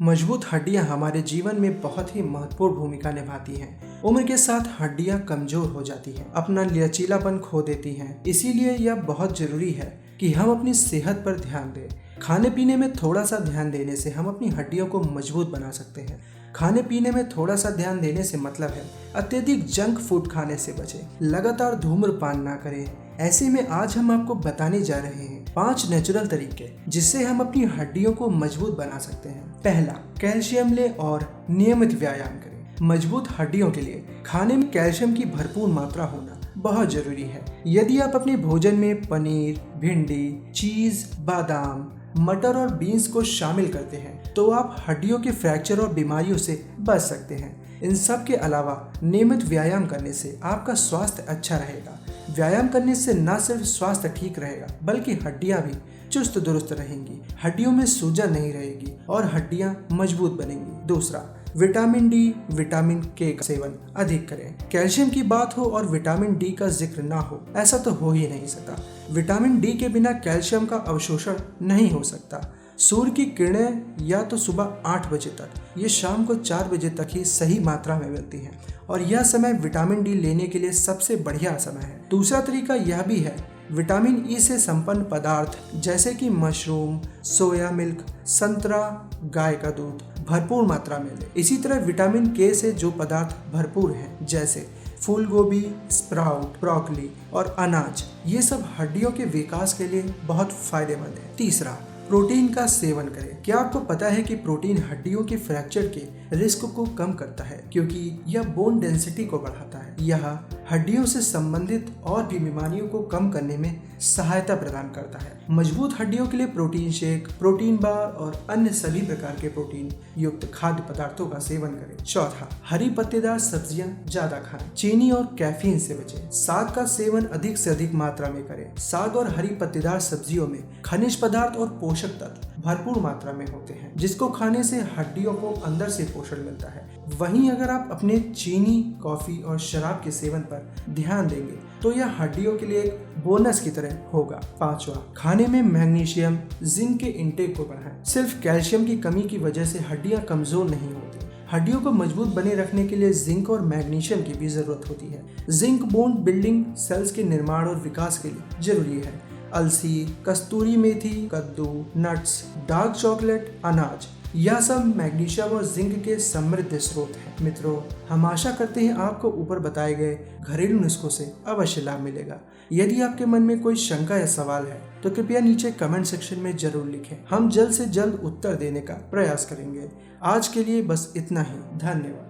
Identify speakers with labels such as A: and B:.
A: मजबूत हड्डियां हमारे जीवन में बहुत ही महत्वपूर्ण भूमिका निभाती हैं। उम्र के साथ हड्डियां कमजोर हो जाती हैं, अपना लचीलापन खो देती हैं। इसीलिए यह बहुत जरूरी है कि हम अपनी सेहत पर ध्यान दें। खाने पीने में थोड़ा सा ध्यान देने से हम अपनी हड्डियों को मजबूत बना सकते हैं। खाने पीने में थोड़ा सा ध्यान देने से मतलब है अत्यधिक जंक फूड खाने से बचें, लगातार धूम्रपान ना करें। ऐसे में आज हम आपको बताने जा रहे हैं 5 नेचुरल तरीके जिससे हम अपनी हड्डियों को मजबूत बना सकते हैं। पहला, कैल्शियम लें और नियमित व्यायाम करें। मजबूत हड्डियों के लिए खाने में कैल्शियम की भरपूर मात्रा होना बहुत जरूरी है। यदि आप अपने भोजन में पनीर, भिंडी, चीज, बादाम, मटर और बीन्स को शामिल करते हैं तो आप हड्डियों के फ्रैक्चर और बीमारियों से बच सकते हैं। इन सब के अलावा नियमित व्यायाम करने से आपका स्वास्थ्य अच्छा रहेगा। व्यायाम करने से न सिर्फ स्वास्थ्य ठीक रहेगा बल्कि हड्डियां भी चुस्त दुरुस्त रहेंगी, हड्डियों में सूजन नहीं रहेगी और हड्डियां मजबूत बनेंगी। दूसरा, विटामिन डी, विटामिन के का सेवन अधिक करें। कैल्शियम की बात हो और विटामिन डी का जिक्र ना हो, ऐसा तो हो ही नहीं सकता। विटामिन डी के बिना कैल्शियम का अवशोषण नहीं हो सकता। सूर्य की किरणें या तो सुबह 8 बजे तक, ये शाम को 4 बजे तक ही सही मात्रा में मिलती हैं और यह समय विटामिन डी लेने के लिए सबसे बढ़िया समय है। दूसरा तरीका यह भी है, विटामिन ई से संपन्न पदार्थ जैसे कि मशरूम, सोया मिल्क, संतरा, गाय का दूध भरपूर मात्रा में लें। इसी तरह विटामिन के से जो पदार्थ भरपूर हैं जैसे फूल गोभी, स्प्राउट, ब्रोकली और अनाज, ये सब हड्डियों के विकास के लिए बहुत फायदेमंद है। तीसरा, प्रोटीन का सेवन करें। क्या आपको पता है कि प्रोटीन हड्डियों के फ्रैक्चर के रिस्क को कम करता है क्योंकि यह बोन डेंसिटी को बढ़ाता है। यह हड्डियों से संबंधित और भी बीमारियों को कम करने में सहायता प्रदान करता है। मजबूत हड्डियों के लिए प्रोटीन शेक, प्रोटीन बार और अन्य सभी प्रकार के प्रोटीन युक्त खाद्य पदार्थों का सेवन करें। चौथा, हरी पत्तेदार सब्जियां ज्यादा खाएं। चीनी और कैफीन से बचें। साग का सेवन अधिक से अधिक मात्रा में करें। साग और हरी पत्तेदार सब्जियों में खनिज पदार्थ और पोषक तत्व भरपूर मात्रा में होते हैं जिसको खाने से हड्डियों को अंदर से पोषण मिलता है। वहीं अगर आप अपने चीनी, कॉफी और शराब के सेवन पर ध्यान देंगे तो यह हड्डियों के लिए एक बोनस की तरह होगा। पांचवा, खाने में मैग्नीशियम, जिंक के इंटेक को बढ़ाएं। सिर्फ कैल्शियम की कमी की वजह से हड्डियां कमजोर नहीं होती। हड्डियों को मजबूत बने रखने के लिए जिंक और मैग्नीशियम की भी जरूरत होती है। जिंक बोन बिल्डिंग सेल्स के निर्माण और विकास के लिए जरूरी है। अलसी, कस्तूरी मेथी, कद्दू, नट्स, डार्क चॉकलेट, अनाज, यह सब मैग्नीशियम और जिंक के समृद्ध स्रोत हैं। मित्रों, हम आशा करते हैं आपको ऊपर बताए गए घरेलू नुस्खों से अवश्य लाभ मिलेगा। यदि आपके मन में कोई शंका या सवाल है तो कृपया नीचे कमेंट सेक्शन में जरूर लिखें। हम जल्द से जल्द उत्तर देने का प्रयास करेंगे। आज के लिए बस इतना ही। धन्यवाद।